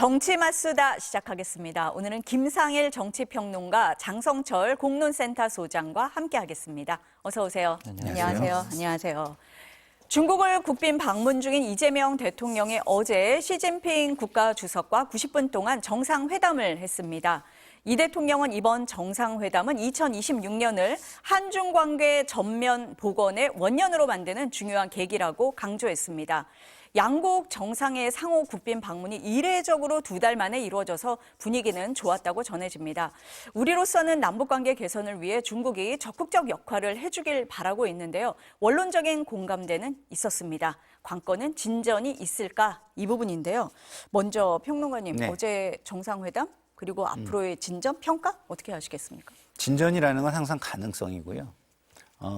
정치 맞수다 시작하겠습니다. 오늘은 김상일 정치평론가, 장성철 공론센터 소장과 함께하겠습니다. 어서 오세요. 안녕하세요. 안녕하세요. 중국을 국빈 방문 중인 이재명 대통령이 어제 시진핑 국가주석과 90분 동안 정상회담을 했습니다. 이 대통령은 이번 정상회담은 2026년을 한중 관계 전면 복원의 원년으로 만드는 중요한 계기라고 강조했습니다. 양국 정상의 상호 국빈 방문이 이례적으로 2달 만에 이루어져서 분위기는 좋았다고 전해집니다. 우리로서는 남북관계 개선을 위해 중국이 적극적 역할을 해주길 바라고 있는데요. 원론적인 공감대는 있었습니다. 관건은 진전이 있을까? 이 부분인데요. 먼저 평론가님, 어제 정상회담 그리고 앞으로의 진전, 평가 어떻게 하시겠습니까? 진전이라는 건 항상 가능성이고요.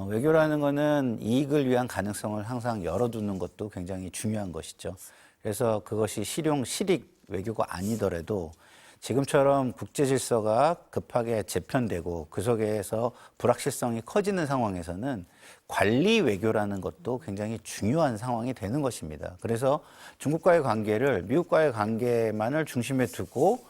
외교라는 거는 이익을 위한 가능성을 항상 열어두는 것도 굉장히 중요한 것이죠. 그래서 그것이 실익 외교가 아니더라도 지금처럼 국제 질서가 급하게 재편되고 그 속에서 불확실성이 커지는 상황에서는 관리 외교라는 것도 굉장히 중요한 상황이 되는 것입니다. 그래서 중국과의 관계를 미국과의 관계만을 중심에 두고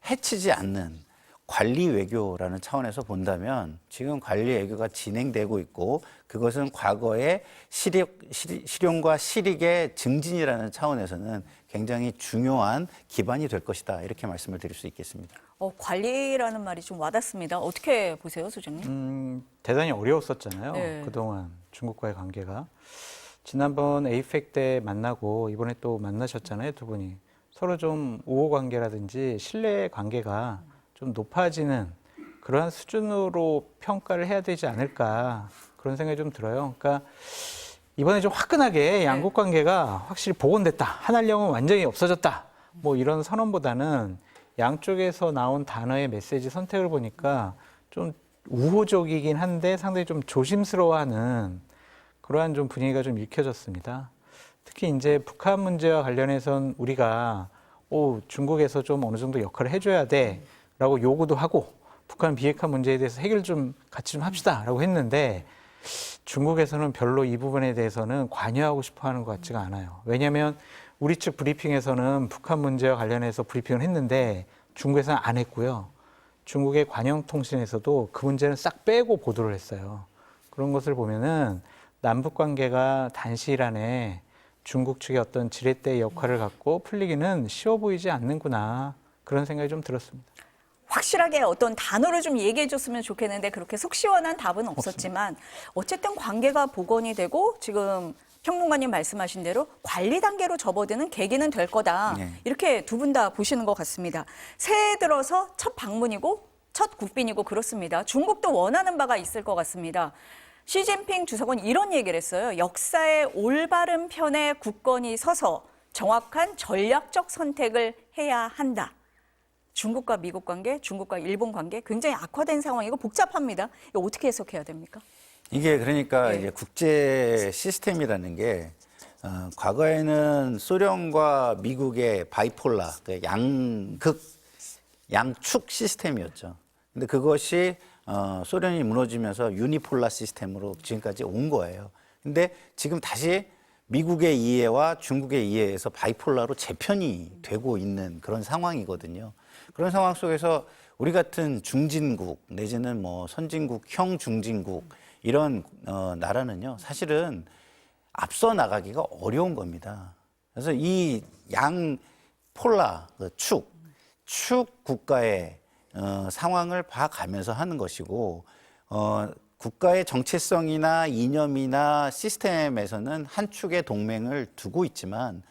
해치지 않는 관리 외교라는 차원에서 본다면 지금 관리 외교가 진행되고 있고 그것은 과거의 실용과 실익의 증진이라는 차원에서는 굉장히 중요한 기반이 될 것이다. 이렇게 말씀을 드릴 수 있겠습니다. 관리라는 말이 좀 와닿습니다. 어떻게 보세요, 소장님? 대단히 어려웠었잖아요. 네. 그동안 중국과의 관계가. 지난번 에이펙 때 만나고 이번에 또 만나셨잖아요, 두 분이. 서로 좀 우호 관계라든지 신뢰 관계가 좀 높아지는 그러한 수준으로 평가를 해야 되지 않을까 그런 생각이 좀 들어요. 그러니까 이번에 좀 화끈하게 양국 관계가 확실히 복원됐다. 한한령은 완전히 없어졌다. 뭐 이런 선언보다는 양쪽에서 나온 단어의 메시지 선택을 보니까 좀 우호적이긴 한데 상당히 좀 조심스러워하는 그러한 좀 분위기가 좀 읽혀졌습니다. 특히 이제 북한 문제와 관련해서는 우리가 중국에서 좀 어느 정도 역할을 해줘야 돼. 라고 요구도 하고 북한 비핵화 문제에 대해서 해결 좀 같이 좀 합시다 라고 했는데 중국에서는 별로 이 부분에 대해서는 관여하고 싶어 하는 것 같지가 않아요. 왜냐하면 우리 측 브리핑에서는 북한 문제와 관련해서 브리핑을 했는데 중국에서는 안 했고요. 중국의 관영통신에서도 그 문제는 싹 빼고 보도를 했어요. 그런 것을 보면은 남북 관계가 단시일안에 중국 측의 어떤 지렛대 역할을 갖고 풀리기는 쉬워 보이지 않는구나 그런 생각이 좀 들었습니다. 확실하게 어떤 단어를 좀 얘기해 줬으면 좋겠는데 그렇게 속 시원한 답은 없었지만 어쨌든 관계가 복원이 되고 지금 평론가님 말씀하신 대로 관리 단계로 접어드는 계기는 될 거다. 이렇게 두 분 다 보시는 것 같습니다. 새해 들어서 첫 방문이고 첫 국빈이고 그렇습니다. 중국도 원하는 바가 있을 것 같습니다. 시진핑 주석은 이런 얘기를 했어요. 역사의 올바른 편에 굳건히 서서 정확한 전략적 선택을 해야 한다. 중국과 미국 관계, 중국과 일본 관계 굉장히 악화된 상황이고 복잡합니다. 이거 어떻게 해석해야 됩니까? 이게 그러니까 이제 국제 시스템이라는 게 과거에는 소련과 미국의 바이폴라, 그 양축 시스템이었죠. 근데 그것이 소련이 무너지면서 유니폴라 시스템으로 지금까지 온 거예요. 근데 지금 다시 미국의 이해와 중국의 이해에서 바이폴라로 재편이 되고 있는 그런 상황이거든요. 그런 상황 속에서 우리 같은 중진국 내지는 뭐 선진국형 중진국 이런 나라는요 사실은 앞서 나가기가 어려운 겁니다. 그래서 이 양폴라 축 국가의 상황을 봐가면서 하는 것이고 국가의 정체성이나 이념이나 시스템에서는 한 축의 동맹을 두고 있지만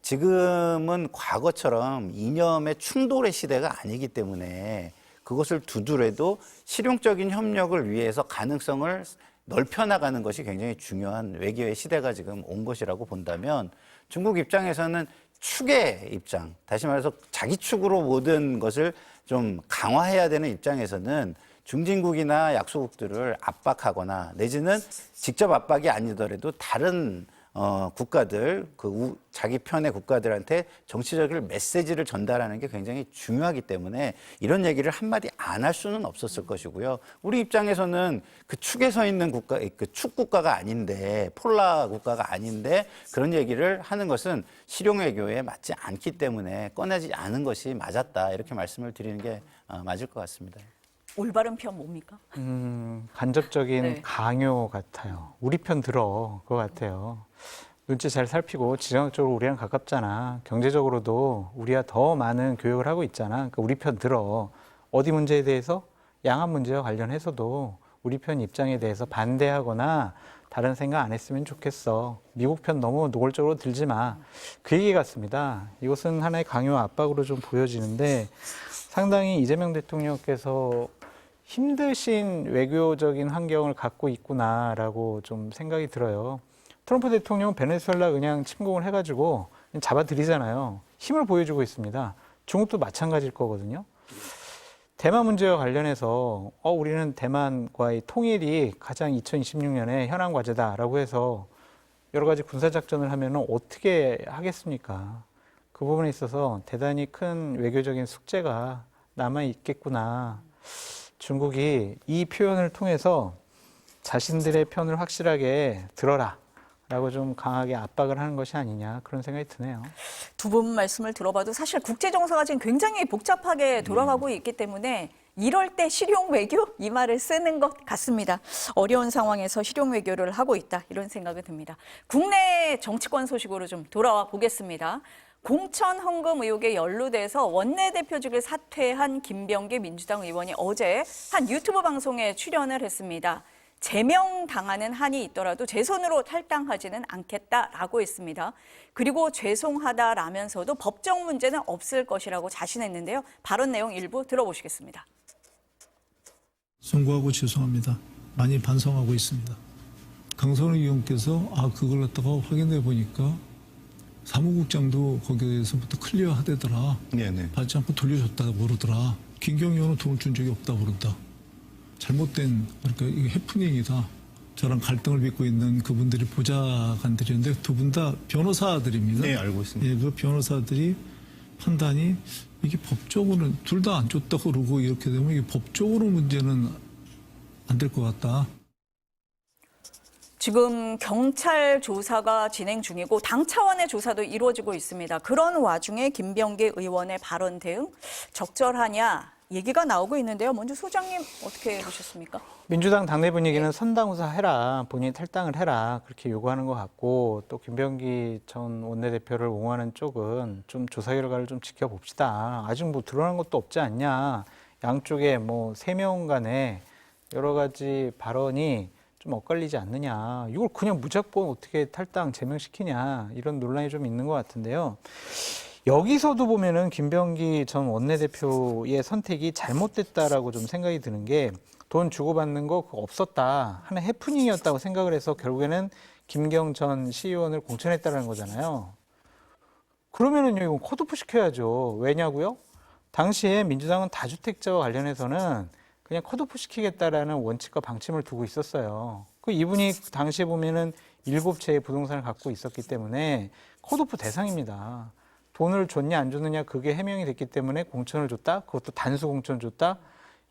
지금은 과거처럼 이념의 충돌의 시대가 아니기 때문에 그것을 두더라도 실용적인 협력을 위해서 가능성을 넓혀나가는 것이 굉장히 중요한 외교의 시대가 지금 온 것이라고 본다면 중국 입장에서는 축의 입장, 다시 말해서 자기 축으로 모든 것을 좀 강화해야 되는 입장에서는 중진국이나 약소국들을 압박하거나 내지는 직접 압박이 아니더라도 다른 국가들, 자기 편의 국가들한테 정치적인 메시지를 전달하는 게 굉장히 중요하기 때문에 이런 얘기를 한마디 안 할 수는 없었을 것이고요. 우리 입장에서는 그 축에 서 있는 국가, 그 축 국가가 아닌데, 폴라 국가가 아닌데 그런 얘기를 하는 것은 실용 외교에 맞지 않기 때문에 꺼내지 않은 것이 맞았다. 이렇게 말씀을 드리는 게 맞을 것 같습니다. 올바른 편 뭡니까? 간접적인 네. 강요 같아요. 우리 편 들어 그거 같아요. 눈치 잘 살피고 지정학적으로 우리랑 가깝잖아. 경제적으로도 우리가 더 많은 교육을 하고 있잖아. 그러니까 우리 편 들어. 어디 문제에 대해서 양안 문제와 관련해서도 우리 편 입장에 대해서 반대하거나 다른 생각 안 했으면 좋겠어. 미국 편 너무 노골적으로 들지 마. 그 얘기 같습니다. 이것은 하나의 강요와 압박으로 좀 보여지는데 상당히 이재명 대통령께서 힘드신 외교적인 환경을 갖고 있구나라고 좀 생각이 들어요. 트럼프 대통령 베네수엘라 그냥 침공을 해가지고 그냥 잡아들이잖아요. 힘을 보여주고 있습니다. 중국도 마찬가지일 거거든요. 대만 문제와 관련해서 우리는 대만과의 통일이 가장 2026년에 현안 과제다라고 해서 여러 가지 군사작전을 하면 어떻게 하겠습니까? 그 부분에 있어서 대단히 큰 외교적인 숙제가 남아 있겠구나. 중국이 이 표현을 통해서 자신들의 편을 확실하게 들어라 라고 좀 강하게 압박을 하는 것이 아니냐 그런 생각이 드네요. 두 분 말씀을 들어봐도 사실 국제정세가 지금 굉장히 복잡하게 돌아가고 있기 때문에 이럴 때 실용 외교 이 말을 쓰는 것 같습니다. 어려운 상황에서 실용 외교를 하고 있다 이런 생각이 듭니다. 국내 정치권 소식으로 좀 돌아와 보겠습니다. 공천 헌금 의혹에 연루돼서 원내대표직을 사퇴한 김병기 민주당 의원이 어제 한 유튜브 방송에 출연을 했습니다. 제명당하는 한이 있더라도 제 손으로 탈당하지는 않겠다라고 했습니다. 그리고 죄송하다라면서도 법적 문제는 없을 것이라고 자신했는데요. 발언 내용 일부 들어보시겠습니다. 송구하고 죄송합니다. 많이 반성하고 있습니다. 강선우 의원께서 그걸 갖다가 확인해 보니까 사무국장도 거기에서부터 클리어하대더라. 네네. 받지 않고 돌려줬다고 그러더라. 김경희 의원은 돈을 준 적이 없다고 그런다. 잘못된, 그러니까 이거 해프닝이다. 저랑 갈등을 빚고 있는 그분들이 보좌관들이었는데 두 분 다 변호사들입니다. 네, 알고 있습니다. 예, 그 변호사들이 판단이 이게 법적으로는 둘 다 안 줬다고 그러고 이렇게 되면 이게 법적으로 문제는 안 될 것 같다. 지금 경찰 조사가 진행 중이고 당 차원의 조사도 이루어지고 있습니다. 그런 와중에 김병기 의원의 발언 대응 적절하냐 얘기가 나오고 있는데요. 먼저 소장님 어떻게 보셨습니까? 민주당 당내 분위기는 선당우사 해라, 본인이 탈당을 해라 그렇게 요구하는 것 같고 또 김병기 전 원내대표를 옹호하는 쪽은 좀 조사 결과를 좀 지켜봅시다. 아직 뭐 드러난 것도 없지 않냐. 양쪽에 뭐 3명 간에 여러 가지 발언이 좀 엇갈리지 않느냐. 이걸 그냥 무조건 어떻게 탈당 제명시키냐. 이런 논란이 좀 있는 것 같은데요. 여기서도 보면은 김병기 전 원내대표의 선택이 잘못됐다라고 좀 생각이 드는 게 돈 주고받는 거 그거 없었다 하는 해프닝이었다고 생각을 해서 결국에는 김경 전 시의원을 공천했다는 거잖아요. 그러면은요, 이건 컷오프 시켜야죠. 왜냐고요? 당시에 민주당은 다주택자와 관련해서는 그냥 컷오프 시키겠다라는 원칙과 방침을 두고 있었어요. 그 이분이 당시에 보면은 7채의 부동산을 갖고 있었기 때문에 컷오프 대상입니다. 돈을 줬냐 안 줬느냐 그게 해명이 됐기 때문에 공천을 줬다? 그것도 단수 공천 줬다?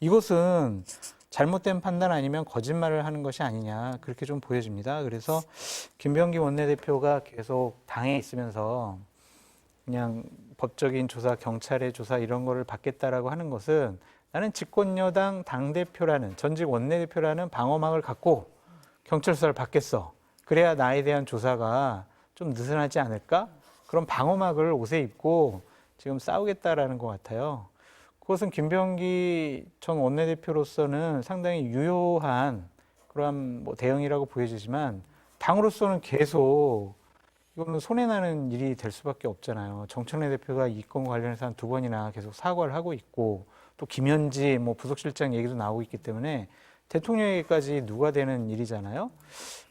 이것은 잘못된 판단 아니면 거짓말을 하는 것이 아니냐 그렇게 좀 보여집니다. 그래서 김병기 원내대표가 계속 당에 있으면서 그냥 법적인 조사, 경찰의 조사 이런 거를 받겠다라고 하는 것은 나는 집권여당 당대표라는 전직 원내대표라는 방어막을 갖고 경찰 수사를 받겠어. 그래야 나에 대한 조사가 좀 느슨하지 않을까? 그런 방어막을 옷에 입고 지금 싸우겠다라는 것 같아요. 그것은 김병기 전 원내대표로서는 상당히 유효한 그런 뭐 대응이라고 보여지지만 당으로서는 계속 이거는 손해나는 일이 될 수밖에 없잖아요. 정청래 대표가 이 건과 관련해서 한 2번이나 계속 사과를 하고 있고 또 김현지 뭐 부속실장 얘기도 나오고 있기 때문에 대통령에게까지 누가 되는 일이잖아요.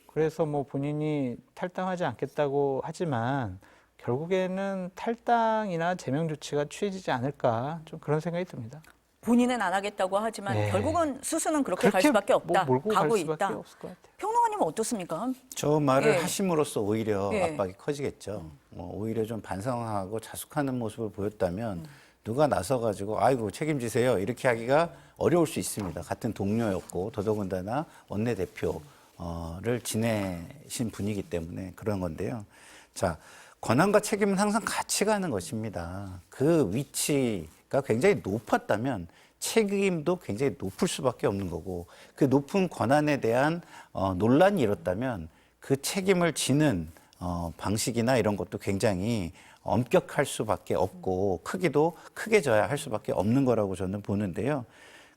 그래서 뭐 본인이 탈당하지 않겠다고 하지만 결국에는 탈당이나 제명 조치가 취해지지 않을까 좀 그런 생각이 듭니다. 본인은 안 하겠다고 하지만 네. 결국은 수순은 그렇게 갈 수밖에 없다. 뭐 몰고 갈 가고 수밖에 있다. 없을 것 같아요. 평론가님 소장님은 어떻습니까? 저 말을 예. 하심으로써 오히려 예. 압박이 커지겠죠. 오히려 좀 반성하고 자숙하는 모습을 보였다면 누가 나서가지고 아이고 책임지세요 이렇게 하기가 어려울 수 있습니다. 같은 동료였고 더더군다나 원내대표를 지내신 분이기 때문에 그런 건데요. 자, 권한과 책임은 항상 같이 가는 것입니다. 그 위치가 굉장히 높았다면 책임도 굉장히 높을 수밖에 없는 거고 그 높은 권한에 대한 논란이 일었다면 그 책임을 지는 방식이나 이런 것도 굉장히 엄격할 수밖에 없고 크기도 크게 져야 할 수밖에 없는 거라고 저는 보는데요.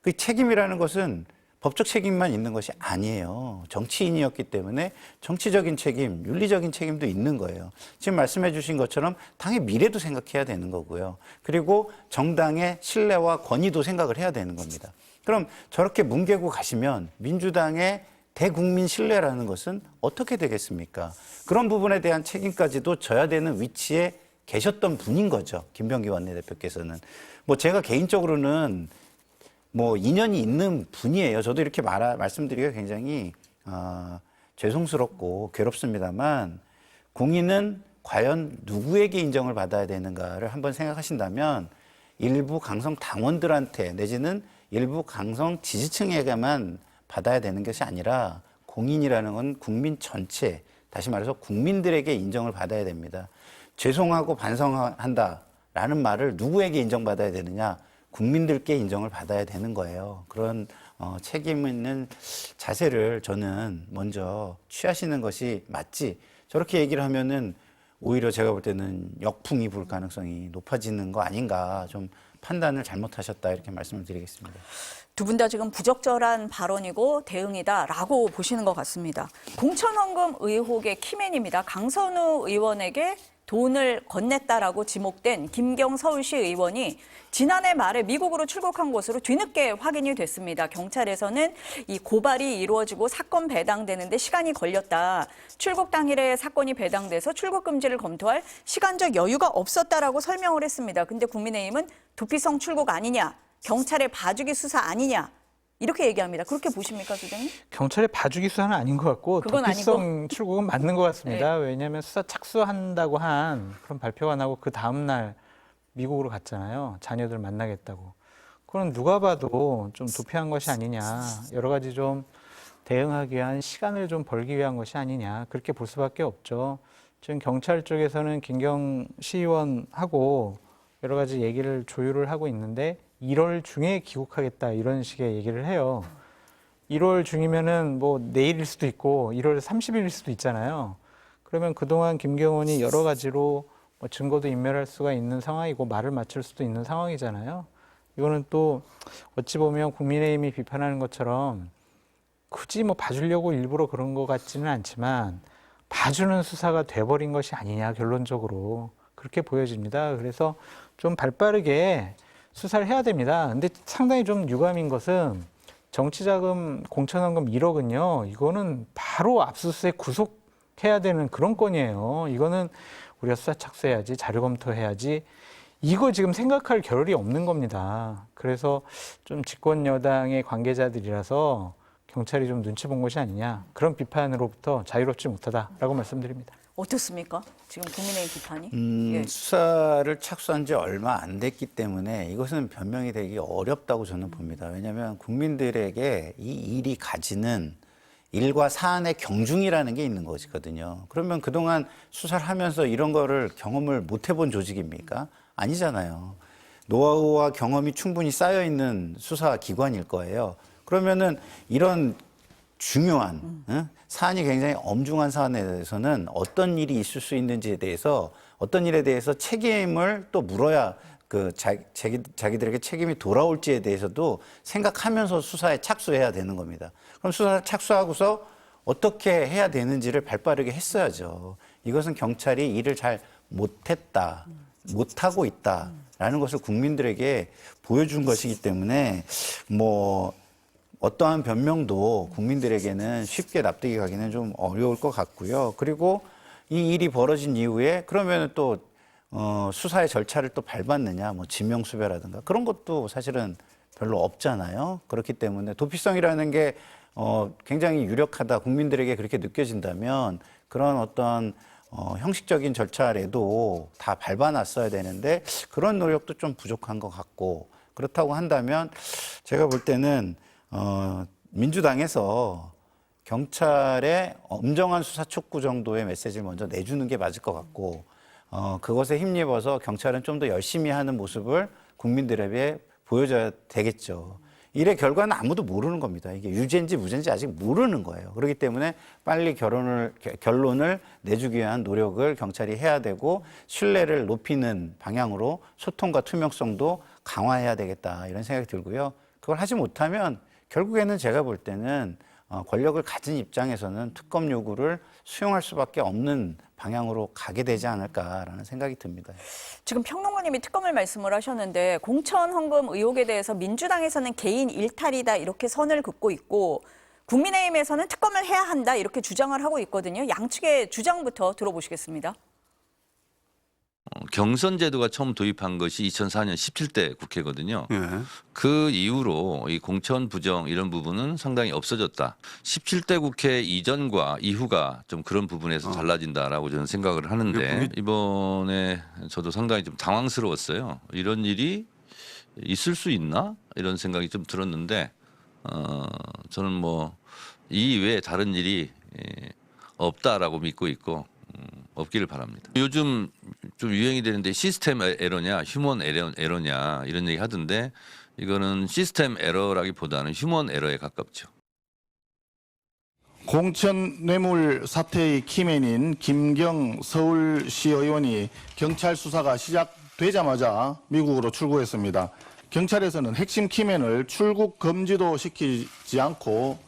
그 책임이라는 것은 법적 책임만 있는 것이 아니에요. 정치인이었기 때문에 정치적인 책임, 윤리적인 책임도 있는 거예요. 지금 말씀해 주신 것처럼 당의 미래도 생각해야 되는 거고요. 그리고 정당의 신뢰와 권위도 생각을 해야 되는 겁니다. 그럼 저렇게 뭉개고 가시면 민주당의 대국민 신뢰라는 것은 어떻게 되겠습니까? 그런 부분에 대한 책임까지도 져야 되는 위치에 계셨던 분인 거죠. 김병기 원내대표께서는. 뭐 제가 개인적으로는 뭐 인연이 있는 분이에요. 저도 이렇게 말씀드리기가 굉장히 죄송스럽고 괴롭습니다만 공인은 과연 누구에게 인정을 받아야 되는가를 한번 생각하신다면 일부 강성 당원들한테 내지는 일부 강성 지지층에게만 받아야 되는 것이 아니라 공인이라는 건 국민 전체, 다시 말해서 국민들에게 인정을 받아야 됩니다. 죄송하고 반성한다라는 말을 누구에게 인정받아야 되느냐? 국민들께 인정을 받아야 되는 거예요. 그런 책임 있는 자세를 저는 먼저 취하시는 것이 맞지. 저렇게 얘기를 하면은 오히려 제가 볼 때는 역풍이 불 가능성이 높아지는 거 아닌가. 좀 판단을 잘못하셨다 이렇게 말씀을 드리겠습니다. 두 분 다 지금 부적절한 발언이고 대응이다라고 보시는 것 같습니다. 공천원금 의혹의 키맨입니다. 강선우 의원에게 돈을 건넸다라고 지목된 김경 서울시 의원이 지난해 말에 미국으로 출국한 것으로 뒤늦게 확인이 됐습니다. 경찰에서는 이 고발이 이루어지고 사건 배당되는데 시간이 걸렸다. 출국 당일에 사건이 배당돼서 출국 금지를 검토할 시간적 여유가 없었다라고 설명을 했습니다. 근데 국민의힘은 도피성 출국 아니냐, 경찰의 봐주기 수사 아니냐 이렇게 얘기합니다. 그렇게 보십니까, 소장님? 경찰의 봐주기 수사는 아닌 것 같고 그건 도피성 출국은 맞는 것 같습니다. 왜냐하면 수사 착수한다고 한 그런 발표가 나고 그 다음 날 미국으로 갔잖아요. 자녀들 만나겠다고. 그건 누가 봐도 좀 도피한 것이 아니냐. 여러 가지 좀 대응하기 위한 시간을 좀 벌기 위한 것이 아니냐. 그렇게 볼 수밖에 없죠. 지금 경찰 쪽에서는 김경 시의원하고 여러 가지 얘기를 조율을 하고 있는데 1월 중에 귀국하겠다 이런 식의 얘기를 해요. 1월 중이면은 뭐 내일일 수도 있고 1월 30일일 수도 있잖아요. 그러면 그동안 김경원이 여러 가지로 뭐 증거도 인멸할 수가 있는 상황이고 말을 맞출 수도 있는 상황이잖아요. 이거는 또 어찌 보면 국민의힘이 비판하는 것처럼 굳이 뭐 봐주려고 일부러 그런 것 같지는 않지만 봐주는 수사가 돼버린 것이 아니냐 결론적으로 그렇게 보여집니다. 그래서 좀 발빠르게 수사를 해야 됩니다. 근데 상당히 좀 유감인 것은 정치자금 공천원금 1억은요. 이거는 바로 압수수색 구속해야 되는 그런 건이에요. 이거는 우리가 수사 착수해야지, 자료 검토해야지. 이거 지금 생각할 겨를이 없는 겁니다. 그래서 좀 집권 여당의 관계자들이라서 경찰이 좀 눈치 본 것이 아니냐. 그런 비판으로부터 자유롭지 못하다라고 말씀드립니다. 어떻습니까? 지금 국민의힘 비판이? 예. 수사를 착수한 지 얼마 안 됐기 때문에 이것은 변명이 되기 어렵다고 저는 봅니다. 왜냐하면 국민들에게 이 일이 가지는 일과 사안의 경중이라는 게 있는 것이거든요. 그러면 그동안 수사를 하면서 이런 거를 경험을 못 해본 조직입니까? 아니잖아요. 노하우와 경험이 충분히 쌓여 있는 수사 기관일 거예요. 그러면은 이런 중요한 사안이 굉장히 엄중한 사안에 대해서는 어떤 일이 있을 수 있는지에 대해서 어떤 일에 대해서 책임을 또 물어야 그 자기들에게 책임이 돌아올지에 대해서도 생각하면서 수사에 착수해야 되는 겁니다. 그럼 수사에 착수하고서 어떻게 해야 되는지를 발빠르게 했어야죠. 이것은 경찰이 일을 잘 못했다, 못하고 있다라는 것을 국민들에게 보여준 것이기 때문에 뭐 어떠한 변명도 국민들에게는 쉽게 납득이 가기는 좀 어려울 것 같고요. 그리고 이 일이 벌어진 이후에 그러면 또 수사의 절차를 또 밟았느냐, 뭐 지명수배라든가 그런 것도 사실은 별로 없잖아요. 그렇기 때문에 도피성이라는 게 굉장히 유력하다, 국민들에게 그렇게 느껴진다면 그런 어떤 형식적인 절차라도 다 밟아놨어야 되는데 그런 노력도 좀 부족한 것 같고, 그렇다고 한다면 제가 볼 때는 민주당에서 경찰의 엄정한 수사 촉구 정도의 메시지를 먼저 내주는 게 맞을 것 같고, 그것에 힘입어서 경찰은 좀 더 열심히 하는 모습을 국민들에게 보여줘야 되겠죠. 일의 결과는 아무도 모르는 겁니다. 이게 유죄인지 무죄인지 아직 모르는 거예요. 그렇기 때문에 빨리 결론을 내주기 위한 노력을 경찰이 해야 되고, 신뢰를 높이는 방향으로 소통과 투명성도 강화해야 되겠다, 이런 생각이 들고요. 그걸 하지 못하면 결국에는 제가 볼 때는 권력을 가진 입장에서는 특검 요구를 수용할 수밖에 없는 방향으로 가게 되지 않을까라는 생각이 듭니다. 지금 평론가님이 특검을 말씀을 하셨는데 공천 헌금 의혹에 대해서 민주당에서는 개인 일탈이다 이렇게 선을 긋고 있고, 국민의힘에서는 특검을 해야 한다 이렇게 주장을 하고 있거든요. 양측의 주장부터 들어보시겠습니다. 경선 제도가 처음 도입한 것이 2004년 17대 국회거든요. 예. 그 이후로 이 공천 부정 이런 부분은 상당히 없어졌다. 17대 국회 이전과 이후가 좀 그런 부분에서 달라진다라고 저는 생각을 하는데, 이번에 저도 상당히 좀 당황스러웠어요. 이런 일이 있을 수 있나? 이런 생각이 좀 들었는데, 저는 뭐 이 외에 다른 일이 없다라고 믿고 있고, 없기를 바랍니다. 요즘 좀 유행이 되는데 시스템 에러냐 휴먼 에러냐 이런 얘기 하던데, 이거는 시스템 에러라기보다는 휴먼 에러에 가깝죠. 공천 뇌물 사태의 키맨인 김경 서울시 의원이 경찰 수사가 시작되자마자 미국으로 출국했습니다. 경찰에서는 핵심 키맨을 출국 금지도 시키지 않고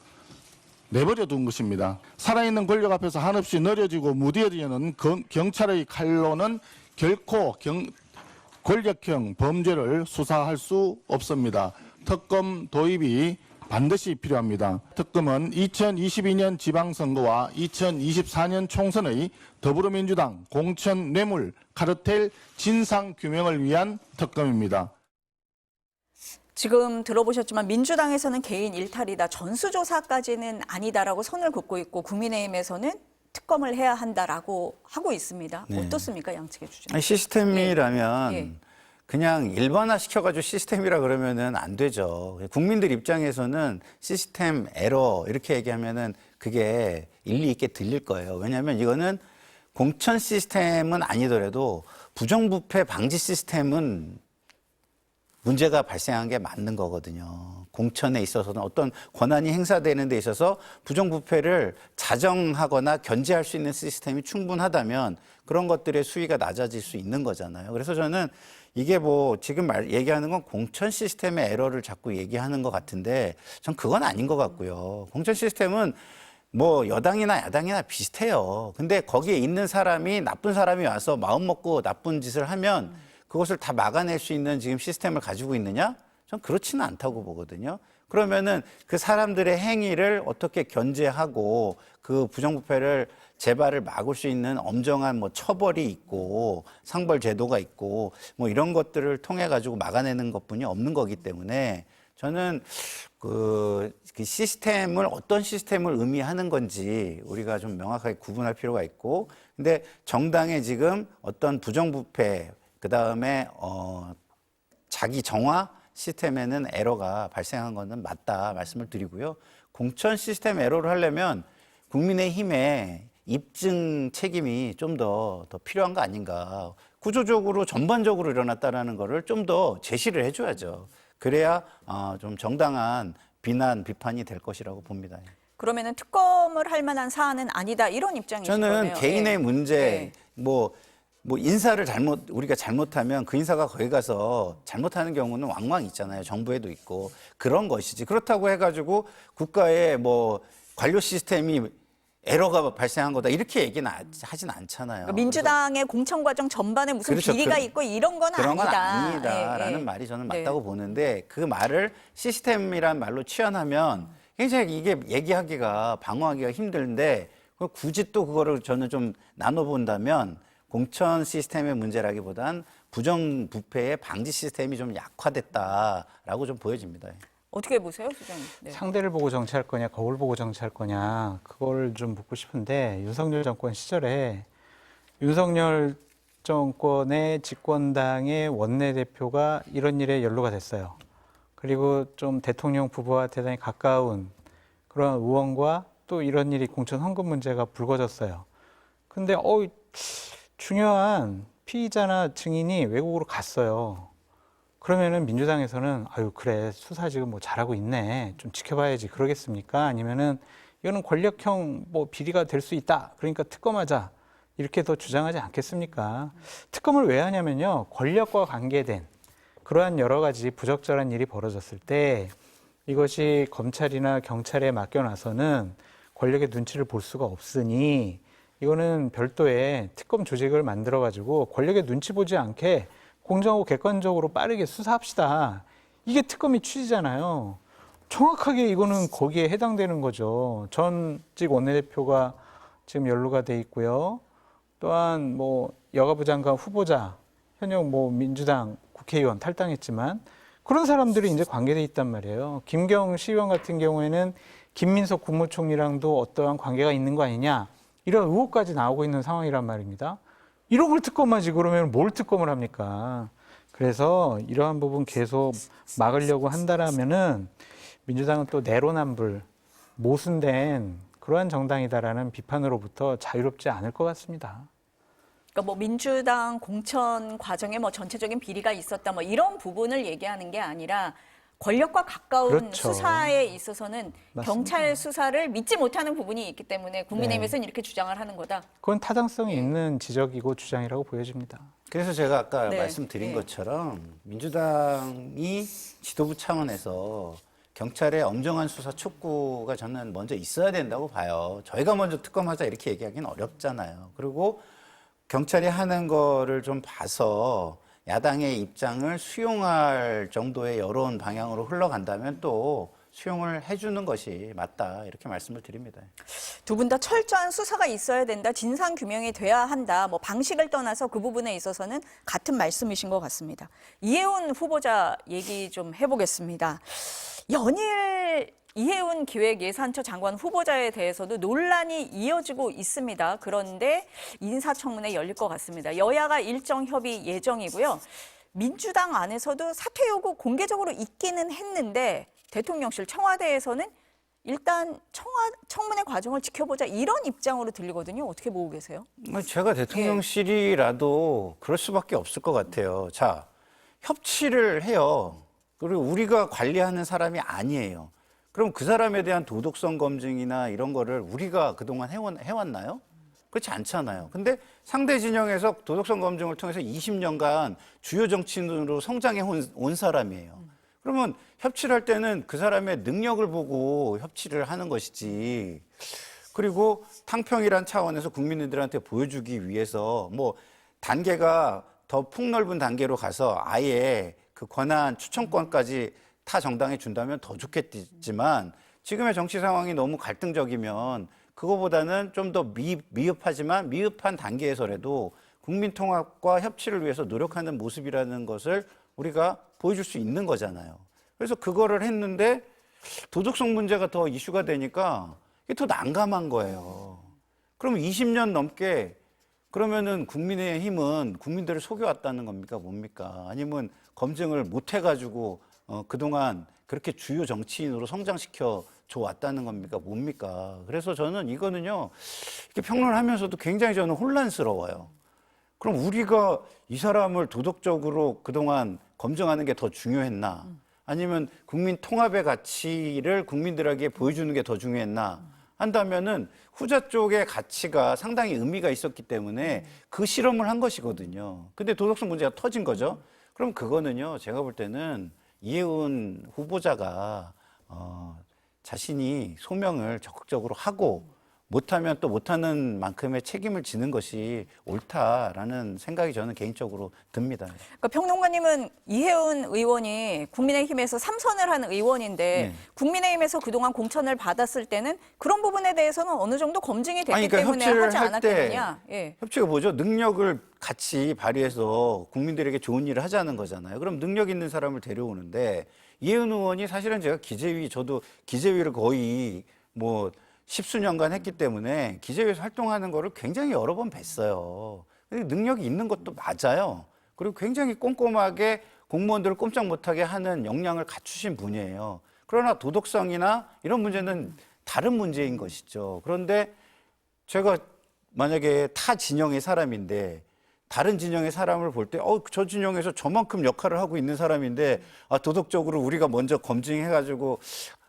내버려 둔 것입니다. 살아있는 권력 앞에서 한없이 느려지고 무뎌지는 경찰의 칼로는 결코 권력형 범죄를 수사할 수 없습니다. 특검 도입이 반드시 필요합니다. 특검은 2022년 지방선거와 2024년 총선의 더불어민주당 공천 뇌물 카르텔 진상 규명을 위한 특검입니다. 지금 들어보셨지만 민주당에서는 개인 일탈이다, 전수조사까지는 아니다라고 선을 긋고 있고, 국민의힘에서는 특검을 해야 한다라고 하고 있습니다. 네. 어떻습니까, 양측의 주장? 아니, 시스템이라면 예. 그냥 일반화 시켜가지고 시스템이라 그러면은 안 되죠. 국민들 입장에서는 시스템 에러 이렇게 얘기하면은 그게 일리 있게 들릴 거예요. 왜냐하면 이거는 공천 시스템은 아니더라도 부정부패 방지 시스템은 문제가 발생한 게 맞는 거거든요. 공천에 있어서는 어떤 권한이 행사되는 데 있어서 부정부패를 자정하거나 견제할 수 있는 시스템이 충분하다면 그런 것들의 수위가 낮아질 수 있는 거잖아요. 그래서 저는 이게 뭐 지금 얘기하는 건 공천 시스템의 에러를 자꾸 얘기하는 것 같은데, 전 그건 아닌 것 같고요. 공천 시스템은 뭐 여당이나 야당이나 비슷해요. 근데 거기에 있는 사람이 나쁜 사람이 와서 마음 먹고 나쁜 짓을 하면 그것을 다 막아낼 수 있는 지금 시스템을 가지고 있느냐? 전 그렇지는 않다고 보거든요. 그러면은 그 사람들의 행위를 어떻게 견제하고 그 부정부패를 재발을 막을 수 있는 엄정한 뭐 처벌이 있고 상벌 제도가 있고 뭐 이런 것들을 통해 가지고 막아내는 것뿐이 없는 거기 때문에 저는 그 시스템을 어떤 시스템을 의미하는 건지 우리가 좀 명확하게 구분할 필요가 있고, 근데 정당의 지금 어떤 부정부패 그다음에 자기 정화 시스템에는 에러가 발생한 것은 맞다 말씀을 드리고요. 공천 시스템 에러를 하려면 국민의힘의 입증 책임이 좀 더 필요한 거 아닌가. 구조적으로 전반적으로 일어났다라는 거를 좀 더 제시를 해줘야죠. 그래야 좀 정당한 비난, 비판이 될 것이라고 봅니다. 그러면은 특검을 할 만한 사안은 아니다, 이런 입장이신 거네요. 저는 개인의 예. 문제, 예. 뭐 인사를 우리가 잘못하면 그 인사가 거기 가서 잘못하는 경우는 왕왕 있잖아요. 정부에도 있고. 그런 것이지. 그렇다고 해가지고 국가의 뭐 관료 시스템이 에러가 발생한 거다, 이렇게 얘기는 하진 않잖아요. 그러니까 민주당의 공천 과정 전반에 무슨 그렇죠. 비리가 있고 이런 건 그런 건 아니다. 아니다라는 예, 예. 말이 저는 네. 맞다고 보는데, 그 말을 시스템이란 말로 취현하면 굉장히 이게 얘기하기가 방어하기가 힘든데, 굳이 또 그거를 저는 좀 나눠본다면 공천 시스템의 문제라기보단 부정부패의 방지 시스템이 좀 약화됐다라고 좀 보여집니다. 어떻게 보세요, 소장님? 네. 상대를 보고 정치할 거냐, 거울 보고 정치할 거냐, 그걸 좀 묻고 싶은데 윤석열 정권 시절에 윤석열 정권의 집권당의 원내대표가 이런 일에 연루가 됐어요. 그리고 좀 대통령 부부와 대단히 가까운 그런 의원과 또 이런 일이 공천 헌금 문제가 불거졌어요. 근데 중요한 피의자나 증인이 외국으로 갔어요. 그러면은 민주당에서는 아유 그래 수사 지금 뭐 잘하고 있네 좀 지켜봐야지 그러겠습니까? 아니면은 이거는 권력형 뭐 비리가 될 수 있다 그러니까 특검하자 이렇게 더 주장하지 않겠습니까? 특검을 왜 하냐면요 권력과 관계된 그러한 여러 가지 부적절한 일이 벌어졌을 때 이것이 검찰이나 경찰에 맡겨놔서는 권력의 눈치를 볼 수가 없으니 이거는 별도의 특검 조직을 만들어 가지고 권력의 눈치 보지 않게 공정하고 객관적으로 빠르게 수사합시다. 이게 특검의 취지잖아요. 정확하게 이거는 거기에 해당되는 거죠. 전직 원내대표가 지금 연루가 돼 있고요. 또한 뭐 여가부 장관 후보자, 현역 뭐 민주당 국회의원 탈당했지만 그런 사람들이 이제 관계돼 있단 말이에요. 김경 시의원 같은 경우에는 김민석 국무총리랑도 어떠한 관계가 있는 거 아니냐 이런 의혹까지 나오고 있는 상황이란 말입니다. 이런 걸 특검하지 그러면 뭘 특검을 합니까? 그래서 이러한 부분 계속 막으려고 한다라면은 민주당은 또 내로남불, 모순된 그러한 정당이다라는 비판으로부터 자유롭지 않을 것 같습니다. 그러니까 뭐 민주당 공천 과정에 뭐 전체적인 비리가 있었다 뭐 이런 부분을 얘기하는 게 아니라 권력과 가까운 그렇죠. 수사에 있어서는 맞습니다. 경찰 수사를 믿지 못하는 부분이 있기 때문에 국민의힘에서는 이렇게 주장을 하는 거다. 그건 타당성이 있는 지적이고 주장이라고 보여집니다. 그래서 제가 아까 네. 말씀드린 네. 것처럼 민주당이 지도부 차원에서 경찰의 엄정한 수사 촉구가 저는 먼저 있어야 된다고 봐요. 저희가 먼저 특검하자 이렇게 얘기하기는 어렵잖아요. 그리고 경찰이 하는 거를 좀 봐서 야당의 입장을 수용할 정도의 여론 방향으로 흘러간다면 또 수용을 해주는 것이 맞다 이렇게 말씀을 드립니다. 두 분 다 철저한 수사가 있어야 된다. 진상 규명이 돼야 한다. 뭐 방식을 떠나서 그 부분에 있어서는 같은 말씀이신 것 같습니다. 이혜훈 후보자 얘기 좀 해보겠습니다. 연일 이혜훈 기획예산처 장관 후보자에 대해서도 논란이 이어지고 있습니다. 그런데 인사청문회 열릴 것 같습니다. 여야가 일정 협의 예정이고요. 민주당 안에서도 사퇴 요구 공개적으로 있기는 했는데 대통령실 청와대에서는 일단 청문회 과정을 지켜보자 이런 입장으로 들리거든요. 어떻게 보고 계세요? 제가 대통령실이라도 그럴 수밖에 없을 것 같아요. 자, 협치를 해요. 그리고 우리가 관리하는 사람이 아니에요. 그럼 그 사람에 대한 도덕성 검증이나 이런 거를 우리가 그동안 해왔나요? 그렇지 않잖아요. 근데 상대 진영에서 도덕성 검증을 통해서 20년간 주요 정치인으로 성장해 온 사람이에요. 그러면 협치를 할 때는 그 사람의 능력을 보고 협치를 하는 것이지. 그리고 탕평이란 차원에서 국민들한테 보여주기 위해서 뭐 단계가 더 폭넓은 단계로 가서 아예 그 권한 추천권까지 타 정당에 준다면 더 좋겠지만 지금의 정치 상황이 너무 갈등적이면 그거보다는 좀 더 미흡하지만 미흡한 단계에서라도 국민 통합과 협치를 위해서 노력하는 모습이라는 것을 우리가 보여줄 수 있는 거잖아요. 그래서 그거를 했는데 도덕성 문제가 더 이슈가 되니까 이게 더 난감한 거예요. 그럼 20년 넘게 그러면은 국민의힘은 국민들을 속여왔다는 겁니까? 뭡니까? 아니면 검증을 못 해가지고 그동안 그렇게 주요 정치인으로 성장시켜 줘왔다는 겁니까? 뭡니까? 그래서 저는 이거는요, 이렇게 평론하면서도 굉장히 저는 혼란스러워요. 그럼 우리가 이 사람을 도덕적으로 그동안 검증하는 게 더 중요했나? 아니면 국민 통합의 가치를 국민들에게 보여주는 게 더 중요했나? 한다면은 후자 쪽의 가치가 상당히 의미가 있었기 때문에 그 실험을 한 것이거든요. 근데 도덕성 문제가 터진 거죠. 그럼 그거는요, 제가 볼 때는 이혜훈 후보자가 자신이 소명을 적극적으로 하고 못하면 또 못하는 만큼의 책임을 지는 것이 옳다라는 생각이 저는 개인적으로 듭니다. 그러니까 평론가님은 이혜훈 의원이 국민의힘에서 3선을 한 의원인데 국민의힘에서 그동안 공천을 받았을 때는 그런 부분에 대해서는 어느 정도 검증이 됐기 때문에 하지 않았겠느냐. 예. 협치가 뭐죠? 능력을 같이 발휘해서 국민들에게 좋은 일을 하자는 거잖아요. 그럼 능력 있는 사람을 데려오는데 이혜은 의원이 사실은 제가 저도 기재위를 거의 뭐 십수년간 했기 때문에 기재위에서 활동하는 거를 굉장히 여러 번 뵀어요. 근데 능력이 있는 것도 맞아요. 그리고 굉장히 꼼꼼하게 공무원들을 꼼짝 못하게 하는 역량을 갖추신 분이에요. 그러나 도덕성이나 이런 문제는 다른 문제인 것이죠. 그런데 제가 만약에 타 진영의 사람인데 다른 진영의 사람을 볼 때, 저 진영에서 저만큼 역할을 하고 있는 사람인데, 도덕적으로 우리가 먼저 검증해가지고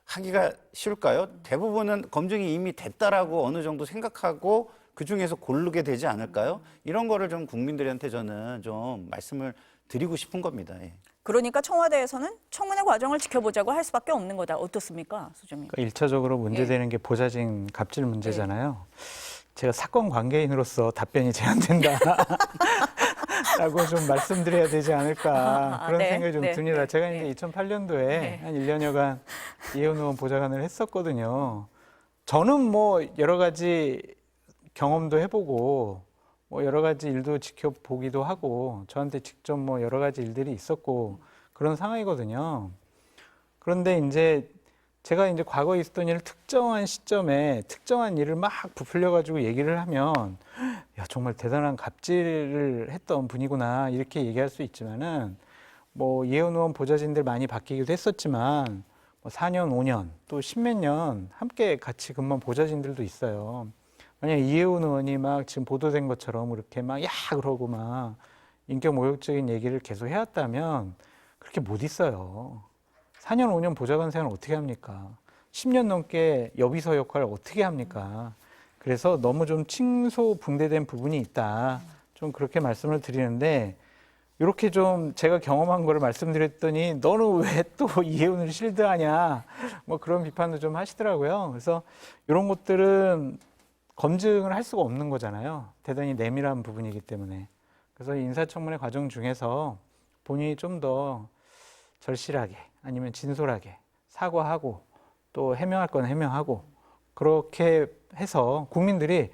하기가 쉬울까요? 대부분은 검증이 이미 됐다라고 어느 정도 생각하고 그 중에서 고르게 되지 않을까요? 이런 거를 좀 국민들한테 저는 좀 말씀을 드리고 싶은 겁니다. 예. 그러니까 청와대에서는 청문회 과정을 지켜보자고 할 수밖에 없는 거다. 어떻습니까, 소장님? 그러니까 1차적으로 문제되는 게 보좌진 갑질 문제잖아요. 제가 사건 관계인으로서 답변이 제한된다. 라고 좀 말씀드려야 되지 않을까 그런 네, 생각이 좀 네, 듭니다. 네, 제가 네. 이제 2008년도에 네. 한 1년여간 이혜은 의원 보좌관을 했었거든요. 저는 뭐 여러 가지 경험도 해보고 뭐 여러 가지 일도 지켜보기도 하고 저한테 직접 뭐 여러 가지 일들이 있었고 그런 상황이거든요. 그런데 이제 제가 이제 과거에 있었던 일을 특정한 시점에 특정한 일을 막 부풀려가지고 얘기를 하면 야, 정말 대단한 갑질을 했던 분이구나 이렇게 얘기할 수 있지만은 뭐 이혜은 의원 보좌진들 많이 바뀌기도 했었지만 뭐 4년, 5년 또 10몇 년 함께 같이 근무한 보좌진들도 있어요. 만약 이혜은 의원이 막 지금 보도된 것처럼 그렇게 막 야 그러고 막 인격 모욕적인 얘기를 계속 해왔다면 그렇게 못 있어요. 4년, 5년 보좌관 생활 어떻게 합니까? 10년 넘게 여비서 역할을 어떻게 합니까? 그래서 너무 좀 칭소분대된 부분이 있다. 좀 그렇게 말씀을 드리는데 이렇게 좀 제가 경험한 거를 말씀드렸더니 너는 왜 또 이혜은을 실드하냐 뭐 그런 비판도 좀 하시더라고요. 그래서 이런 것들은 검증을 할 수가 없는 거잖아요. 대단히 내밀한 부분이기 때문에. 그래서 인사청문회 과정 중에서 본인이 좀 더 절실하게 아니면 진솔하게 사과하고 또 해명할 건 해명하고 그렇게 해서 국민들이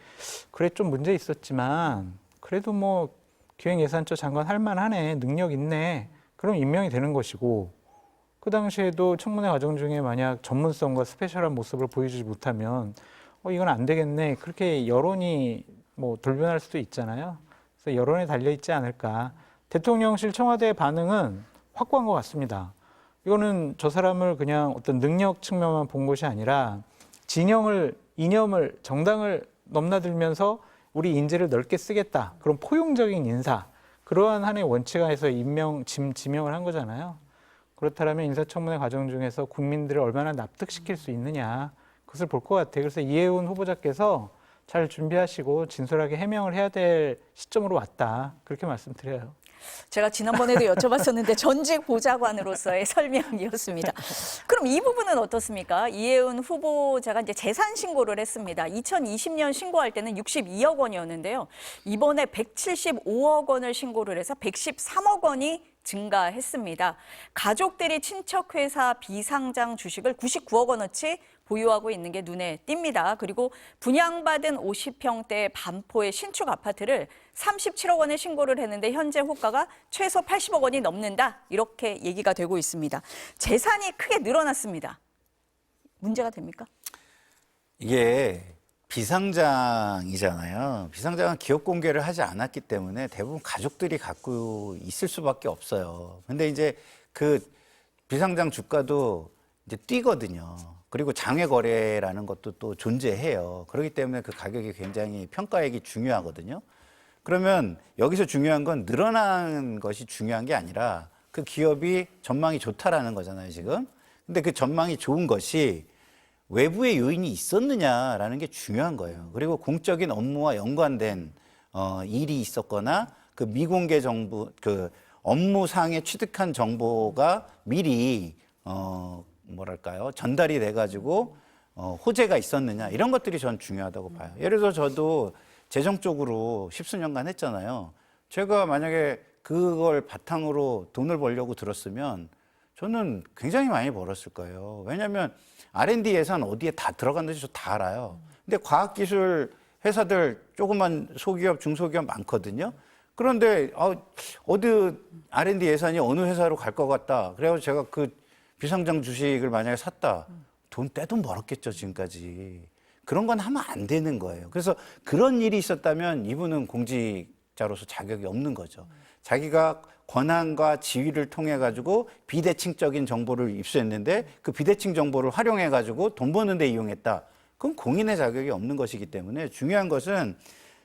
그래 좀 문제 있었지만 그래도 뭐 기획예산처 장관 할 만하네 능력 있네 그럼 임명이 되는 것이고 그 당시에도 청문회 과정 중에 만약 전문성과 스페셜한 모습을 보여주지 못하면 이건 안 되겠네 그렇게 여론이 뭐 돌변할 수도 있잖아요. 그래서 여론에 달려 있지 않을까. 대통령실 청와대의 반응은 확고한 것 같습니다. 이거는 저 사람을 그냥 어떤 능력 측면만 본 것이 아니라 진영을, 이념을, 정당을 넘나들면서 우리 인재를 넓게 쓰겠다. 그런 포용적인 인사, 그러한 한의 원칙 하에서 지명을 한 거잖아요. 그렇다면 인사청문회 과정 중에서 국민들을 얼마나 납득시킬 수 있느냐, 그것을 볼 것 같아요. 그래서 이혜은 후보자께서 잘 준비하시고 진솔하게 해명을 해야 될 시점으로 왔다. 그렇게 말씀드려요. 제가 지난번에도 여쭤봤었는데 전직 보좌관으로서의 설명이었습니다. 그럼 이 부분은 어떻습니까? 이혜은 후보자가 이제 재산 신고를 했습니다. 2020년 신고할 때는 62억 원이었는데요. 이번에 175억 원을 신고를 해서 113억 원이 증가했습니다. 가족들이 친척회사 비상장 주식을 99억 원어치 보유하고 있는 게 눈에 띕니다. 그리고 분양받은 50평대 반포의 신축 아파트를 37억 원에 신고를 했는데 현재 호가가 최소 80억 원이 넘는다. 이렇게 얘기가 되고 있습니다. 재산이 크게 늘어났습니다. 문제가 됩니까? 이게 비상장이잖아요. 비상장은 기업 공개를 하지 않았기 때문에 대부분 가족들이 갖고 있을 수밖에 없어요. 근데 이제 그 비상장 주가도 이제 뛰거든요. 그리고 장외 거래라는 것도 또 존재해요. 그렇기 때문에 그 가격이 굉장히 평가액이 중요하거든요. 그러면 여기서 중요한 건 늘어난 것이 중요한 게 아니라 그 기업이 전망이 좋다라는 거잖아요, 지금. 근데 그 전망이 좋은 것이 외부의 요인이 있었느냐라는 게 중요한 거예요. 그리고 공적인 업무와 연관된 일이 있었거나 그 미공개 정보, 그 업무상에 취득한 정보가 미리 뭐랄까요, 전달이 돼가지고 호재가 있었느냐 이런 것들이 전 중요하다고 봐요. 예를 들어 저도 재정적으로 십수년간 했잖아요. 제가 만약에 그걸 바탕으로 돈을 벌려고 들었으면 저는 굉장히 많이 벌었을 거예요. 왜냐하면 R&D 예산 어디에 다 들어갔는지 저 다 알아요. 근데 과학기술 회사들 조그만 소기업, 중소기업 많거든요. 그런데 어디 R&D 예산이 어느 회사로 갈 것 같다. 그래서 제가 그 비상장 주식을 만약에 샀다. 돈 떼돈 벌었겠죠, 지금까지. 그런 건 하면 안 되는 거예요. 그래서 그런 일이 있었다면 이분은 공직자로서 자격이 없는 거죠. 자기가 권한과 지위를 통해 가지고 비대칭적인 정보를 입수했는데 그 비대칭 정보를 활용해 가지고 돈 버는 데 이용했다. 그건 공인의 자격이 없는 것이기 때문에 중요한 것은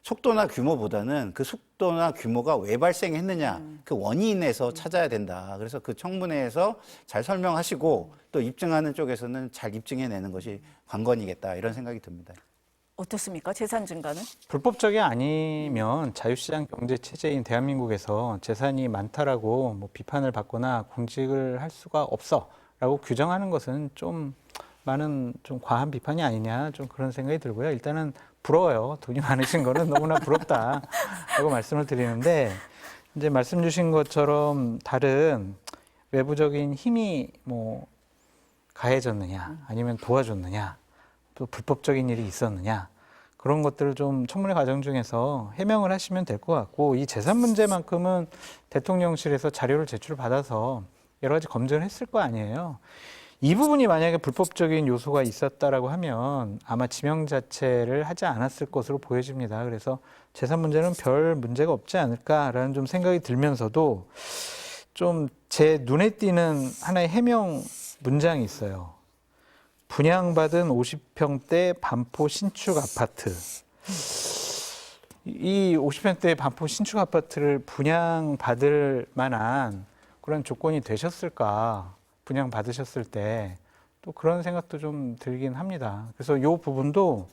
속도나 규모보다는 그 속도나 규모가 왜 발생했느냐 그 원인에서 찾아야 된다. 그래서 그 청문회에서 잘 설명하시고 또 입증하는 쪽에서는 잘 입증해내는 것이 관건이겠다 이런 생각이 듭니다. 어떻습니까? 재산 증가는? 불법적이 아니면 자유시장 경제 체제인 대한민국에서 재산이 많다라고 뭐 비판을 받거나 공직을 할 수가 없어라고 규정하는 것은 좀 많은 좀 과한 비판이 아니냐 좀 그런 생각이 들고요. 일단은 부러워요. 돈이 많으신 거는 너무나 부럽다라고 말씀을 드리는데 이제 말씀 주신 것처럼 다른 외부적인 힘이 뭐 가해졌느냐 아니면 도와줬느냐 또 불법적인 일이 있었느냐 그런 것들을 좀 청문회 과정 중에서 해명을 하시면 될 것 같고 이 재산 문제만큼은 대통령실에서 자료를 제출받아서 여러 가지 검증을 했을 거 아니에요. 이 부분이 만약에 불법적인 요소가 있었다라고 하면 아마 지명 자체를 하지 않았을 것으로 보여집니다. 그래서 재산 문제는 별 문제가 없지 않을까라는 좀 생각이 들면서도 좀 제 눈에 띄는 하나의 해명 문장이 있어요. 분양받은 50평대 반포 신축 아파트. 이 50평대 반포 신축 아파트를 분양받을 만한 그런 조건이 되셨을까? 분양받으셨을 때 또 그런 생각도 좀 들긴 합니다. 그래서 이 부분도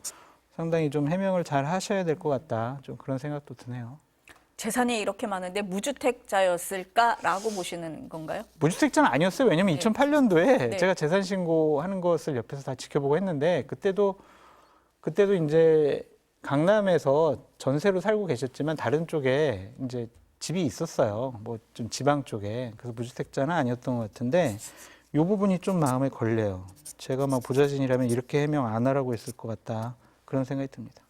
상당히 좀 해명을 잘 하셔야 될 것 같다. 좀 그런 생각도 드네요. 재산이 이렇게 많은데 무주택자였을까라고 보시는 건가요? 무주택자는 아니었어요. 왜냐면 2008년도에 네. 제가 재산 신고하는 것을 옆에서 다 지켜보고 했는데 그때도 이제 강남에서 전세로 살고 계셨지만 다른 쪽에 이제 집이 있었어요. 뭐 좀 지방 쪽에. 그래서 무주택자는 아니었던 것 같은데 이 부분이 좀 마음에 걸려요. 제가 막 부자진이라면 이렇게 해명 안 하라고 했을 것 같다. 그런 생각이 듭니다.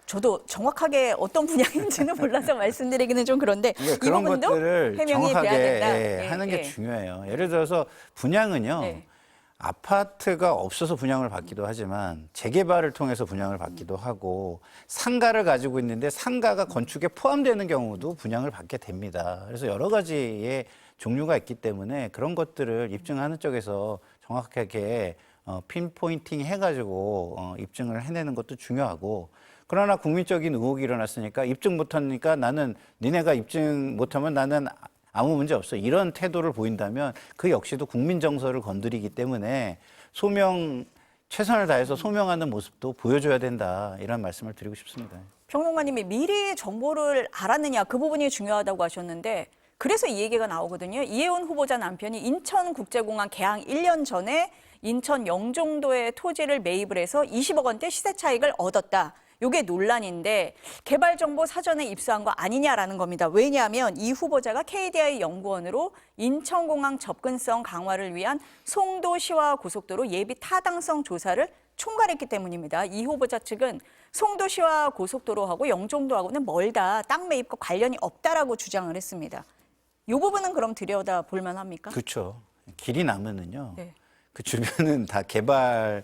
저도 정확하게 어떤 분야인지는 몰라서 말씀드리기는 좀 그런데 이 그런 부분도 것들을 해명이 돼야 된다. 정확하게 하는 게 중요해요. 예를 들어서 분양은요. 네. 아파트가 없어서 분양을 받기도 하지만 재개발을 통해서 분양을 받기도 하고 상가를 가지고 있는데 상가가 건축에 포함되는 경우도 분양을 받게 됩니다. 그래서 여러 가지의 종류가 있기 때문에 그런 것들을 입증하는 쪽에서 정확하게 핀포인팅 해가지고 입증을 해내는 것도 중요하고 그러나 국민적인 의혹이 일어났으니까 입증 못하니까 나는 니네가 입증 못하면 나는 아무 문제 없어. 이런 태도를 보인다면 그 역시도 국민 정서를 건드리기 때문에 최선을 다해서 소명하는 모습도 보여줘야 된다. 이런 말씀을 드리고 싶습니다. 평론가님이 미리 정보를 알았느냐 그 부분이 중요하다고 하셨는데 그래서 이 얘기가 나오거든요. 이혜원 후보자 남편이 인천국제공항 개항 1년 전에 인천 영종도의 토지를 매입을 해서 20억 원대 시세 차익을 얻었다. 이게 논란인데 개발 정보 사전에 입수한 거 아니냐라는 겁니다. 왜냐하면 이 후보자가 KDI 연구원으로 인천공항 접근성 강화를 위한 송도시와 고속도로 예비 타당성 조사를 총괄했기 때문입니다. 이 후보자 측은 송도시와 고속도로하고 영종도하고는 멀다, 땅 매입과 관련이 없다라고 주장을 했습니다. 이 부분은 그럼 들여다 볼만 합니까? 그렇죠. 길이 나면은요. 네. 그 주변은 다 개발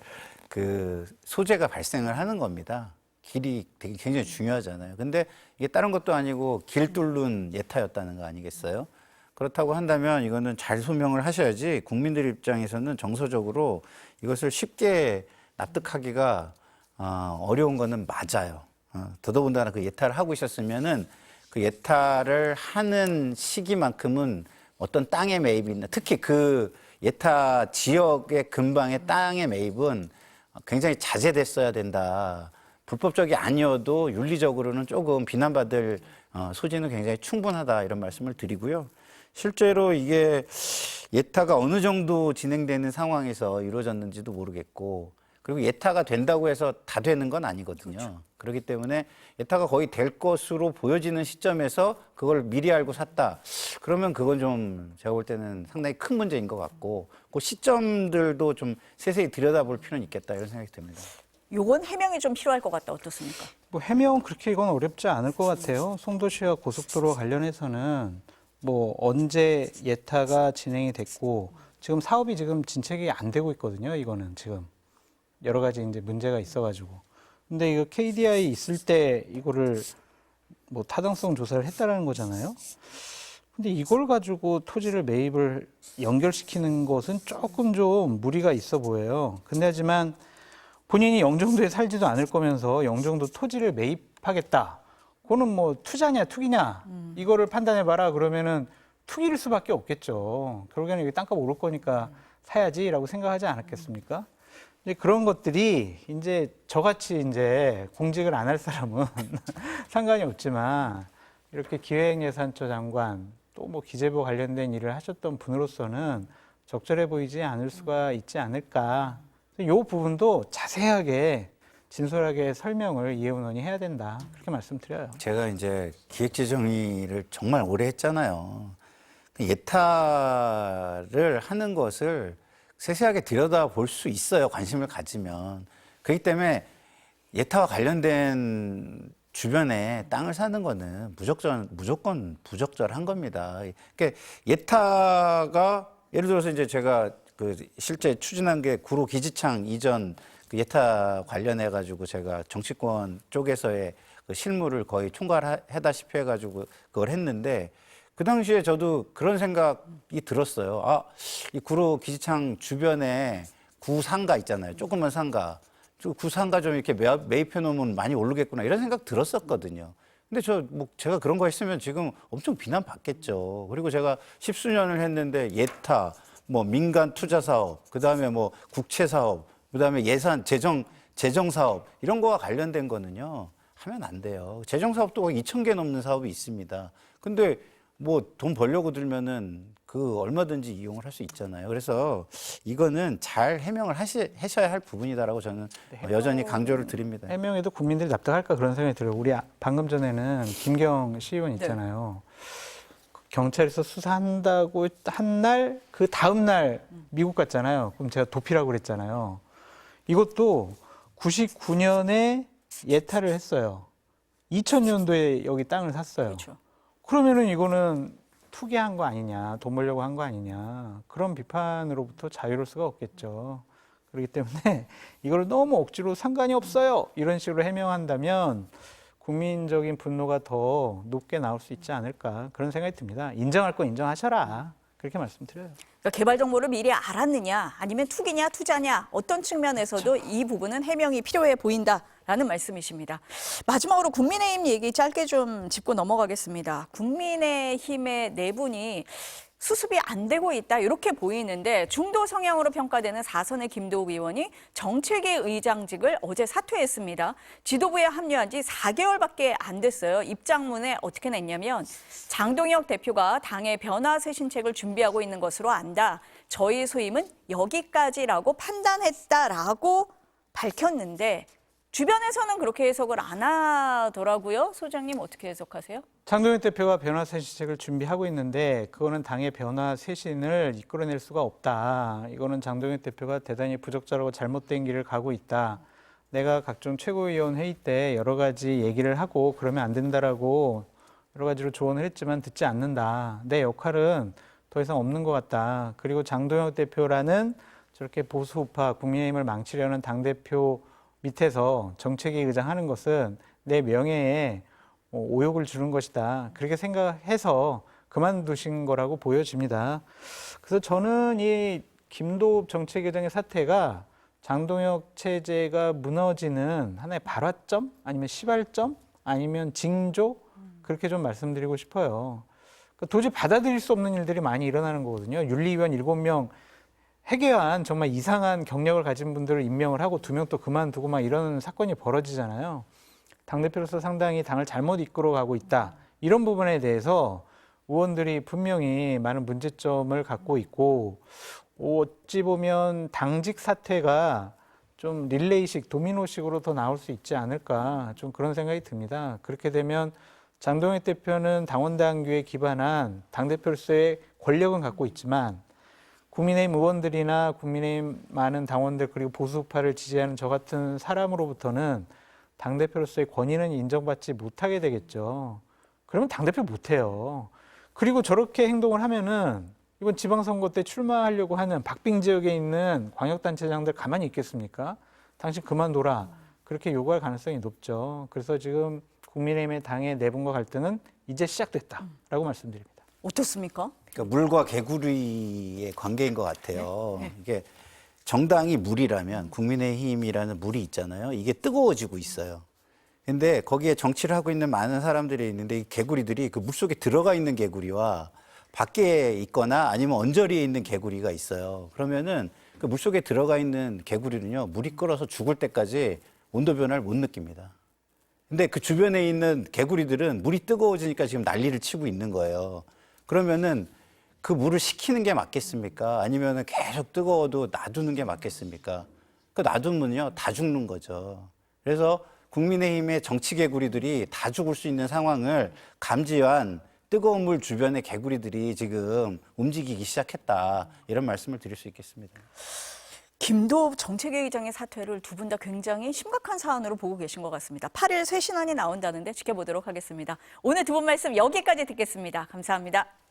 그 소재가 발생을 하는 겁니다. 길이 되게 굉장히 중요하잖아요. 근데 이게 다른 것도 아니고 길 뚫는 예타였다는 거 아니겠어요? 그렇다고 한다면 이거는 잘 소명을 하셔야지 국민들 입장에서는 정서적으로 이것을 쉽게 납득하기가 어려운 거는 맞아요. 더더군다나 그 예타를 하고 있었으면은 그 예타를 하는 시기만큼은 어떤 땅의 매입이 있나, 특히 그 예타 지역의 근방의 땅의 매입은 굉장히 자제됐어야 된다. 불법적이 아니어도 윤리적으로는 조금 비난받을 소지는 굉장히 충분하다 이런 말씀을 드리고요. 실제로 이게 예타가 어느 정도 진행되는 상황에서 이루어졌는지도 모르겠고 그리고 예타가 된다고 해서 다 되는 건 아니거든요. 그렇죠. 그렇기 때문에 예타가 거의 될 것으로 보여지는 시점에서 그걸 미리 알고 샀다. 그러면 그건 좀 제가 볼 때는 상당히 큰 문제인 것 같고 그 시점들도 좀 세세히 들여다볼 필요는 있겠다 이런 생각이 듭니다. 요건 해명이 좀 필요할 것 같다. 어떻습니까? 뭐 해명 그렇게 이건 어렵지 않을 것 같아요. 송도시와 고속도로 관련해서는 뭐 언제 예타가 진행이 됐고 지금 사업이 지금 진척이 안 되고 있거든요. 이거는 지금 여러 가지 이제 문제가 있어가지고. 근데 이거 KDI 있을 때 이거를 뭐 타당성 조사를 했다라는 거잖아요. 근데 이걸 가지고 토지를 매입을 연결시키는 것은 조금 좀 무리가 있어 보여요. 근데 하지만 본인이 영종도에 살지도 않을 거면서 영종도 토지를 매입하겠다. 그거는 뭐 투자냐 투기냐 이거를 판단해봐라 그러면은 투기일 수밖에 없겠죠. 결국에는 여기 땅값 오를 거니까 사야지라고 생각하지 않았겠습니까? 이제 그런 것들이 이제 저같이 이제 공직을 안 할 사람은 상관이 없지만 이렇게 기획예산처 장관 또 뭐 기재부 관련된 일을 하셨던 분으로서는 적절해 보이지 않을 수가 있지 않을까. 이 부분도 자세하게 진솔하게 설명을 이해운 의원이 해야 된다. 그렇게 말씀드려요. 제가 이제 기획재정위를 정말 오래 했잖아요. 예타를 하는 것을 세세하게 들여다볼 수 있어요. 관심을 가지면. 그렇기 때문에 예타와 관련된 주변에 땅을 사는 거는 무조건 부적절한 겁니다. 그러니까 예타가 예를 들어서 이제 제가 그 실제 추진한 게 구로 기지창 이전 그 예타 관련해 가지고 제가 정치권 쪽에서의 그 실무를 거의 총괄하다시피 해가지고 그걸 했는데 그 당시에 저도 그런 생각이 들었어요. 아, 이 구로 기지창 주변에 구상가 있잖아요. 조그만 상가. 구상가 좀 이렇게 매입해 놓으면 많이 오르겠구나 이런 생각 들었었거든요. 근데 제가 그런 거 했으면 지금 엄청 비난받겠죠. 그리고 제가 십수년을 했는데 예타, 뭐 민간 투자 사업, 그다음에 뭐 국채 사업, 그다음에 예산 재정 사업 이런 거와 관련된 거는요. 하면 안 돼요. 재정 사업도 거의 2,000개 넘는 사업이 있습니다. 근데 뭐 돈 벌려고 들면은 그 얼마든지 이용을 할 수 있잖아요. 그래서 이거는 잘 해명을 하셔야 할 부분이다라고 저는 여전히 강조를 드립니다. 해명에도 국민들이 납득할까 그런 생각이 들어요. 우리 방금 전에는 김경 시의원 있잖아요. 경찰에서 수사한다고 한 날, 그 다음 날 미국 갔잖아요. 그럼 제가 도피라고 그랬잖아요. 이것도 99년에 예타를 했어요. 2000년도에 여기 땅을 샀어요. 그렇죠. 그러면은 이거는 투기한 거 아니냐, 돈 벌려고 한 거 아니냐, 그런 비판으로부터 자유로울 수가 없겠죠. 그렇기 때문에 이걸 너무 억지로 상관이 없어요. 이런 식으로 해명한다면 국민적인 분노가 더 높게 나올 수 있지 않을까 그런 생각이 듭니다. 인정할 거 인정하셔라. 그렇게 말씀드려요. 그러니까 개발 정보를 미리 알았느냐 아니면 투기냐 투자냐 어떤 측면에서도 이 부분은 해명이 필요해 보인다라는 말씀이십니다. 마지막으로 국민의힘 얘기 짧게 좀 짚고 넘어가겠습니다. 국민의힘의 내분이 수습이 안 되고 있다 이렇게 보이는데 중도 성향으로 평가되는 4선의 김도욱 의원이 정책위 의장직을 어제 사퇴했습니다. 지도부에 합류한 지 4개월밖에 안 됐어요. 입장문에 어떻게 냈냐면 장동혁 대표가 당의 변화 쇄신책을 준비하고 있는 것으로 안다. 저희 소임은 여기까지라고 판단했다라고 밝혔는데 주변에서는 그렇게 해석을 안 하더라고요. 소장님 어떻게 해석하세요? 장동혁 대표가 변화 쇄신책을 준비하고 있는데 그거는 당의 변화 쇄신을 이끌어낼 수가 없다. 이거는 장동혁 대표가 대단히 부적절하고 잘못된 길을 가고 있다. 내가 각종 최고위원 회의 때 여러 가지 얘기를 하고 그러면 안 된다라고 여러 가지로 조언을 했지만 듣지 않는다. 내 역할은 더 이상 없는 것 같다. 그리고 장동혁 대표라는 저렇게 보수우파 국민의힘을 망치려는 당대표 밑에서 정책위 의장 하는 것은 내 명예에 오욕을 주는 것이다. 그렇게 생각해서 그만두신 거라고 보여집니다. 그래서 저는 이 김도읍 정책위원장의 사태가 장동혁 체제가 무너지는 하나의 발화점 아니면 시발점 아니면 징조 그렇게 좀 말씀드리고 싶어요. 그러니까 도저히 받아들일 수 없는 일들이 많이 일어나는 거거든요. 윤리위원 7명 해괴한 정말 이상한 경력을 가진 분들을 임명을 하고 2명 또 그만두고 막 이런 사건이 벌어지잖아요. 당대표로서 상당히 당을 잘못 이끌어가고 있다. 이런 부분에 대해서 의원들이 분명히 많은 문제점을 갖고 있고 어찌 보면 당직 사퇴가 좀 릴레이식, 도미노식으로 더 나올 수 있지 않을까 좀 그런 생각이 듭니다. 그렇게 되면 장동혁 대표는 당원당규에 기반한 당대표로서의 권력은 갖고 있지만 국민의힘 의원들이나 국민의힘 많은 당원들 그리고 보수파를 지지하는 저 같은 사람으로부터는 당대표로서의 권위는 인정받지 못하게 되겠죠. 그러면 당대표 못해요. 그리고 저렇게 행동을 하면은 이번 지방선거 때 출마하려고 하는 박빙 지역에 있는 광역단체장들 가만히 있겠습니까? 당신 그만둬라. 그렇게 요구할 가능성이 높죠. 그래서 지금 국민의힘의 당의 내분과 갈등은 이제 시작됐다라고 말씀드립니다. 어떻습니까? 그러니까 물과 개구리의 관계인 것 같아요. 이게 정당이 물이라면 국민의힘이라는 물이 있잖아요. 이게 뜨거워지고 있어요. 근데 거기에 정치를 하고 있는 많은 사람들이 있는데 이 개구리들이 그 물속에 들어가 있는 개구리와 밖에 있거나 아니면 언저리에 있는 개구리가 있어요. 그러면은 그 물속에 들어가 있는 개구리는요, 물이 끓어서 죽을 때까지 온도 변화를 못 느낍니다. 근데 그 주변에 있는 개구리들은 물이 뜨거워지니까 지금 난리를 치고 있는 거예요. 그러면은 그 물을 식히는 게 맞겠습니까? 아니면은 계속 뜨거워도 놔두는 게 맞겠습니까? 그 놔두면요, 다 죽는 거죠. 그래서 국민의힘의 정치 개구리들이 다 죽을 수 있는 상황을 감지한 뜨거운 물 주변의 개구리들이 지금 움직이기 시작했다. 이런 말씀을 드릴 수 있겠습니다. 김도읍 정책회의장의 사퇴를 두 분 다 굉장히 심각한 사안으로 보고 계신 것 같습니다. 8일 쇄신안이 나온다는데 지켜보도록 하겠습니다. 오늘 두 분 말씀 여기까지 듣겠습니다. 감사합니다.